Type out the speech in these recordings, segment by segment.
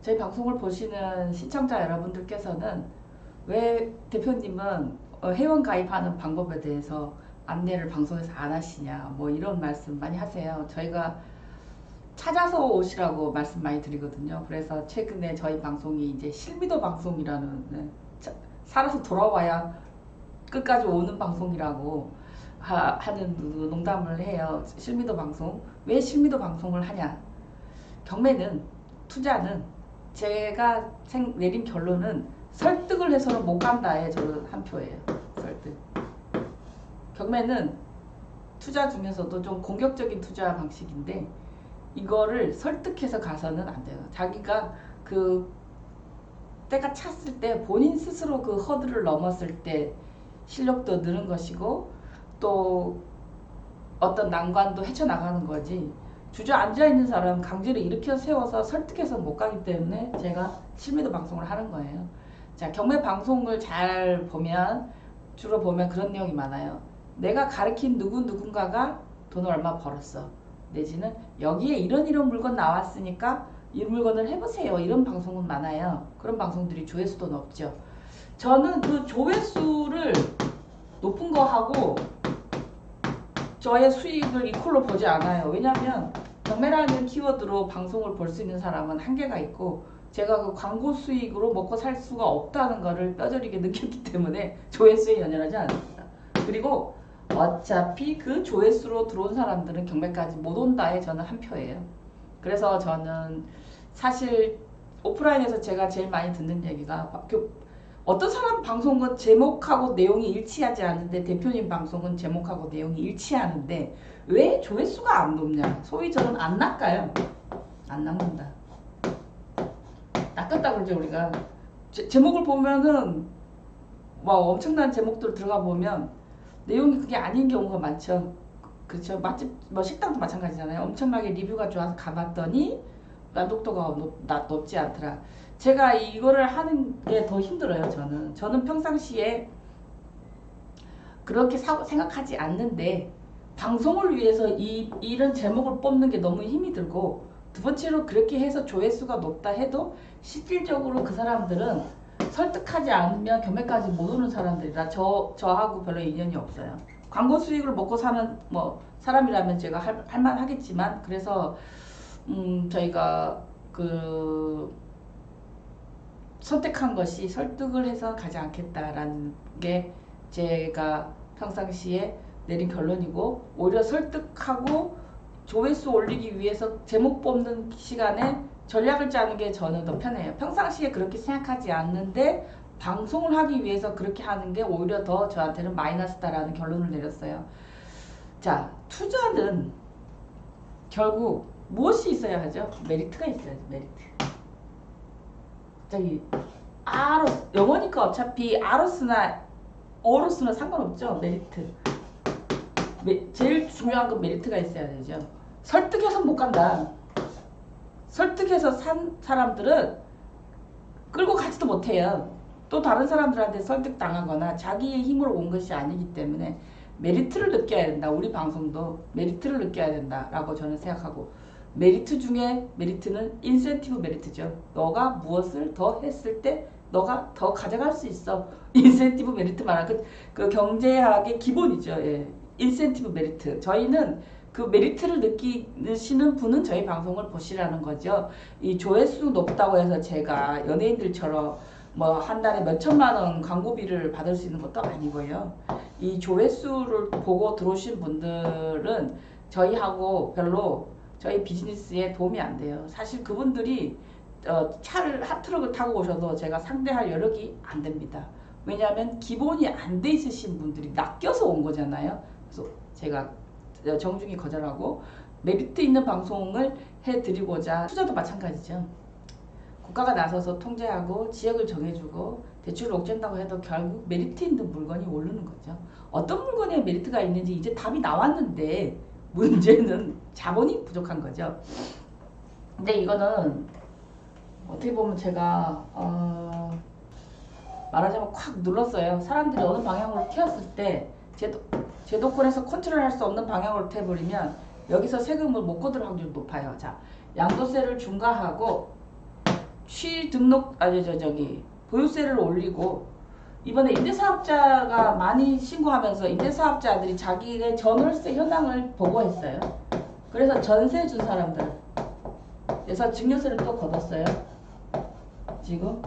저희 방송을 보시는 시청자 여러분들께서는 왜 대표님은 회원 가입하는 방법에 대해서 안내를 방송에서 안 하시냐 뭐 이런 말씀 많이 하세요. 저희가 찾아서 오시라고 말씀 많이 드리거든요. 그래서 최근에 저희 방송이 이제 실미도 방송이라는 살아서 돌아와야 끝까지 오는 방송이라고 하는 농담을 해요. 실미도 방송. 왜 실미도 방송을 하냐? 경매는 투자는 제가 내린 결론은 설득을 해서는 못 간다에 저는 한 표예요. 설득. 경매는 투자 중에서도 좀 공격적인 투자 방식인데 이거를 설득해서 가서는 안 돼요. 자기가 그 때가 찼을 때 본인 스스로 그 허들을 넘었을 때 실력도 느는 것이고 또 어떤 난관도 헤쳐나가는 거지 주저앉아 있는 사람 강제로 일으켜 세워서 설득해서 못 가기 때문에 제가 실미도 방송을 하는 거예요. 자, 경매 방송을 잘 보면 주로 보면 그런 내용이 많아요. 내가 가르친 누군가가 돈을 얼마 벌었어. 내지는 여기에 이런 물건 나왔으니까 이 물건을 해보세요. 이런 방송은 많아요. 그런 방송들이 조회수도 높죠. 저는 그 조회수를 높은 거 하고 저의 수익을 이퀄로 보지 않아요. 왜냐하면 경매라는 키워드로 방송을 볼 수 있는 사람은 한계가 있고 제가 그 광고 수익으로 먹고 살 수가 없다는 것을 뼈저리게 느꼈기 때문에 조회수에 연연하지 않습니다. 그리고 어차피 그 조회수로 들어온 사람들은 경매까지 못 온다에 저는 한 표예요. 그래서 저는 사실 오프라인에서 제가 제일 많이 듣는 얘기가 어떤 사람 방송은 제목하고 내용이 일치하지 않는데 대표님 방송은 제목하고 내용이 일치하는데 왜 조회수가 안 높냐. 소위 저는 안 낚아요. 안 낚는다. 낚았다 그러죠 우리가. 제목을 보면은 뭐 엄청난 제목들 들어가 보면 내용이 그게 아닌 경우가 많죠. 그렇죠. 맛집 뭐 식당도 마찬가지잖아요. 엄청나게 리뷰가 좋아서 가봤더니 난독도가 높지 않더라. 제가 이거를 하는 게 더 힘들어요. 저는 평상시에 그렇게 생각하지 않는데 방송을 위해서 이런 제목을 뽑는 게 너무 힘이 들고 두 번째로 그렇게 해서 조회수가 높다 해도 실질적으로 그 사람들은 설득하지 않으면 경매까지 못 오는 사람들이라 저하고 별로 인연이 없어요. 광고 수익을 먹고 사는 뭐 사람이라면 제가 할 만하겠지만 그래서 저희가 그 선택한 것이 설득을 해서 가지 않겠다라는 게 제가 평상시에 내린 결론이고 오히려 설득하고 조회수 올리기 위해서 제목 뽑는 시간에 전략을 짜는 게 저는 더 편해요. 평상시에 그렇게 생각하지 않는데 방송을 하기 위해서 그렇게 하는 게 오히려 더 저한테는 마이너스다라는 결론을 내렸어요. 자, 투자는 결국 무엇이 있어야 하죠? 메리트가 있어야죠. 메리트. 저기 영어니까 어차피 아로스나 어로스는 상관없죠. 메리트. 제일 중요한 건 메리트가 있어야 되죠. 설득해서 못 간다. 설득해서 산 사람들은 끌고 가지도 못해요. 또 다른 사람들한테 설득당하거나 자기의 힘으로 온 것이 아니기 때문에 메리트를 느껴야 된다. 우리 방송도 메리트를 느껴야 된다라고 저는 생각하고 메리트 중에 메리트는 인센티브 메리트죠. 너가 무엇을 더 했을 때 너가 더 가져갈 수 있어. 인센티브 메리트 말하는 그 경제학의 기본이죠. 예. 인센티브 메리트. 저희는 그 메리트를 느끼시는 분은 저희 방송을 보시라는 거죠. 이 조회수 높다고 해서 제가 연예인들처럼 뭐 한 달에 몇 천만 원 광고비를 받을 수 있는 것도 아니고요. 이 조회수를 보고 들어오신 분들은 저희하고 별로 저희 비즈니스에 도움이 안 돼요. 사실 그분들이 차를 한 트럭을 타고 오셔도 제가 상대할 여력이 안 됩니다. 왜냐하면 기본이 안 돼 있으신 분들이 낚여서 온 거잖아요. 그래서 제가 정중히 거절하고 메리트 있는 방송을 해드리고자 투자도 마찬가지죠. 국가가 나서서 통제하고 지역을 정해주고 대출을 옥죄한다고 해도 결국 메리트 있는 물건이 오르는 거죠. 어떤 물건에 메리트가 있는지 이제 답이 나왔는데 문제는 자본이 부족한 거죠. 근데 이거는 어떻게 보면 제가 말하자면 콱 눌렀어요. 사람들이 어느 방향으로 튀었을 때 제도권에서 컨트롤할 수 없는 방향으로 튀어버리면 여기서 세금을 못 거둘 확률이 높아요. 자, 양도세를 중과하고 취등록 아니 저기 보유세를 올리고 이번에 임대사업자가 많이 신고하면서 임대사업자들이 자기의 전월세 현황을 보고했어요. 그래서 전세 준 사람들 그래서 증여세를 또 걷었어요. 지금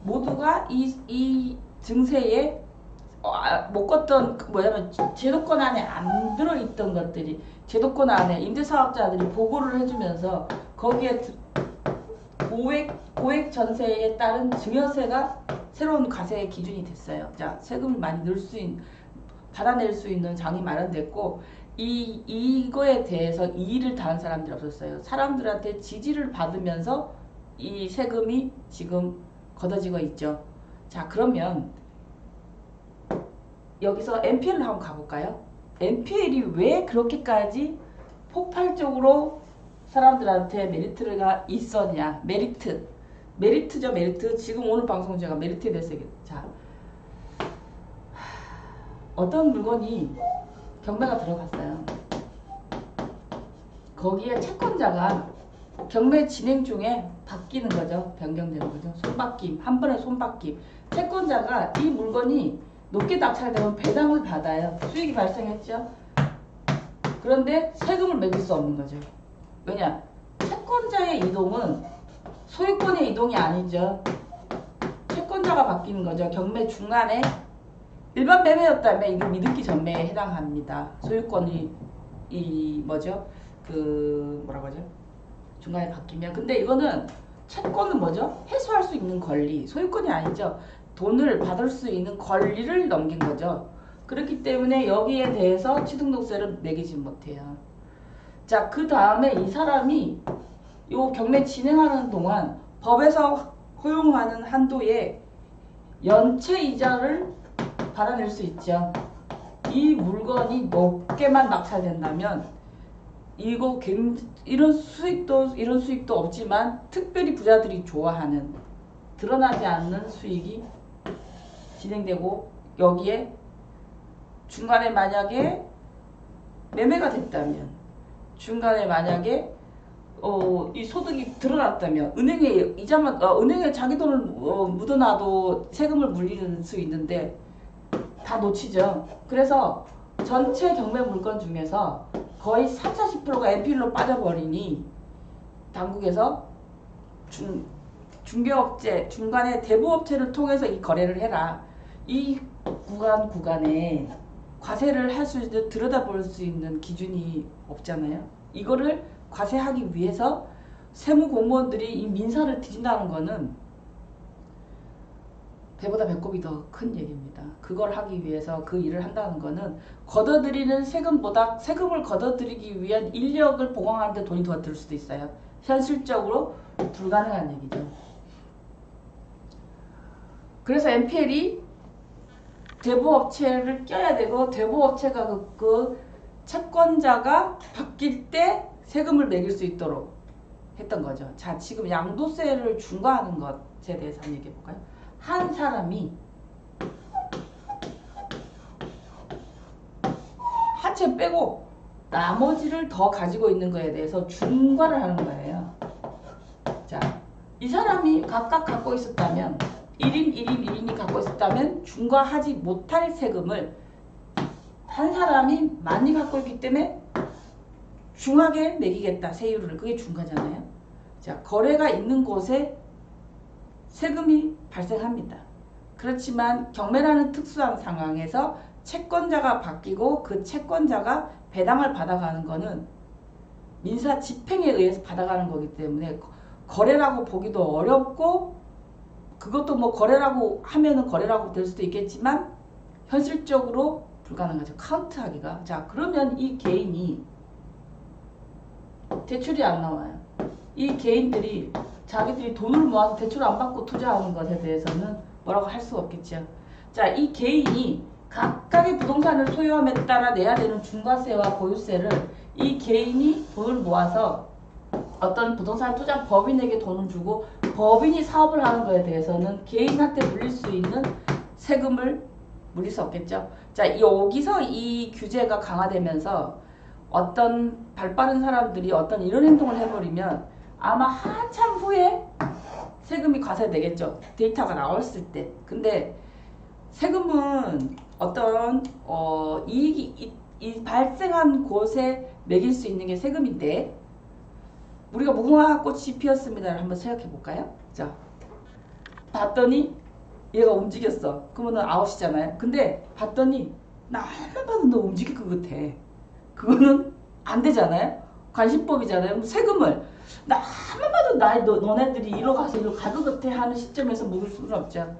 모두가 이 증세에 못 걷던 뭐냐면 제도권 안에 안 들어있던 것들이 제도권 안에 임대사업자들이 보고를 해주면서 거기에 고액 전세에 따른 증여세가 새로운 과세의 기준이 됐어요. 자, 세금을 많이 받아낼 수 있는 장이 마련됐고 이거에 대해서 이의를 다한 사람들이 없었어요. 사람들한테 지지를 받으면서 이 세금이 지금 걷어지고 있죠. 자, 그러면 여기서 NPL을 한번 가볼까요? NPL이 왜 그렇게까지 폭발적으로 사람들한테 메리트가 있었냐? 메리트죠, 메리트. 지금 오늘 방송 제가 메리트에 대해서 자, 어떤 물건이 경매가 들어갔어요. 거기에 채권자가 경매 진행 중에 바뀌는 거죠. 변경되는 거죠. 손바뀜, 한 번에 손바뀜. 채권자가 이 물건이 높게 낙찰되면 배당을 받아요. 수익이 발생했죠. 그런데 세금을 매길 수 없는 거죠. 왜냐? 채권자의 이동은 소유권의 이동이 아니죠. 채권자가 바뀌는 거죠. 경매 중간에 일반 매매였다면 이게 미등기 전매에 해당합니다. 소유권이 뭐죠? 뭐라고 하죠? 중간에 바뀌면. 근데 이거는 채권은 뭐죠? 해소할 수 있는 권리, 소유권이 아니죠. 돈을 받을 수 있는 권리를 넘긴 거죠. 그렇기 때문에 여기에 대해서 취등록세를 매기지 못해요. 자, 그 다음에 이 사람이 요 경매 진행하는 동안 법에서 허용하는 한도의 연체 이자를 받아낼 수 있죠. 이 물건이 높게만 낙찰된다면 이런 수익도 없지만 특별히 부자들이 좋아하는 드러나지 않는 수익이 진행되고 여기에 중간에 만약에 매매가 됐다면 중간에 만약에 이 소득이 드러났다면 은행에 자기 돈을 묻어놔도 세금을 물릴 수 있는데 다 놓치죠. 그래서 전체 경매 물건 중에서 거의 30-40%가 NPL로 빠져버리니 당국에서 중개업체, 중간에 대부업체를 통해서 이 거래를 해라. 이 구간에 과세를 할 수 있는, 들여다볼 수 있는 기준이 없잖아요. 이거를 과세하기 위해서 세무공무원들이 이 민사를 뒤진다는 거는 배보다 배꼽이 더 큰 얘기입니다. 그걸 하기 위해서 그 일을 한다는 거는 걷어들이는 세금보다 세금을 걷어들이기 위한 인력을 보강하는 데 돈이 더 들 수도 있어요. 현실적으로 불가능한 얘기죠. 그래서 NPL이 대부업체를 껴야 되고 대부업체가 그 채권자가 바뀔 때 세금을 매길 수 있도록 했던 거죠. 자, 지금 양도세를 중과하는 것에 대해서 한번 얘기해 볼까요? 한 사람이 한 채 빼고 나머지를 더 가지고 있는 거에 대해서 중과를 하는 거예요. 자, 이 사람이 각각 갖고 있었다면 1인이 갖고 있었다면 중과하지 못할 세금을 한 사람이 많이 갖고 있기 때문에 중하게 매기겠다. 세율을. 그게 중과잖아요. 자, 거래가 있는 곳에 세금이 발생합니다. 그렇지만 경매라는 특수한 상황에서 채권자가 바뀌고 그 채권자가 배당을 받아가는 거는 민사 집행에 의해서 받아가는 거기 때문에 거래라고 보기도 어렵고 그것도 뭐 거래라고 하면은 거래라고 될 수도 있겠지만 현실적으로 불가능하죠. 카운트하기가. 자, 그러면 이 개인이 대출이 안 나와요. 이 개인들이 자기들이 돈을 모아서 대출 안 받고 투자하는 것에 대해서는 뭐라고 할 수가 없겠죠. 자, 이 개인이 각각의 부동산을 소유함에 따라 내야 되는 중과세와 보유세를 이 개인이 돈을 모아서 어떤 부동산 투자 법인에게 돈을 주고 법인이 사업을 하는 것에 대해서는 개인한테 물릴 수 있는 세금을 물릴 수 없겠죠. 자, 여기서 이 규제가 강화되면서 어떤 발빠른 사람들이 어떤 이런 행동을 해버리면 아마 한참 후에 세금이 과세되겠죠. 데이터가 나왔을 때. 근데 세금은 어떤 이익이 이 발생한 곳에 매길 수 있는 게 세금인데 우리가 무궁화 꽃이 피었습니다를 한번 생각해 볼까요? 자, 봤더니 얘가 움직였어. 그러면은 아웃이잖아요. 근데 봤더니 나만 봐도 너 움직일 것 같아. 그거는 안 되잖아요. 관심법이잖아요. 그럼 세금을 나만 봐도 너네들이 이러 가서 이러 가도 같아 하는 시점에서 묵을 수는 없죠.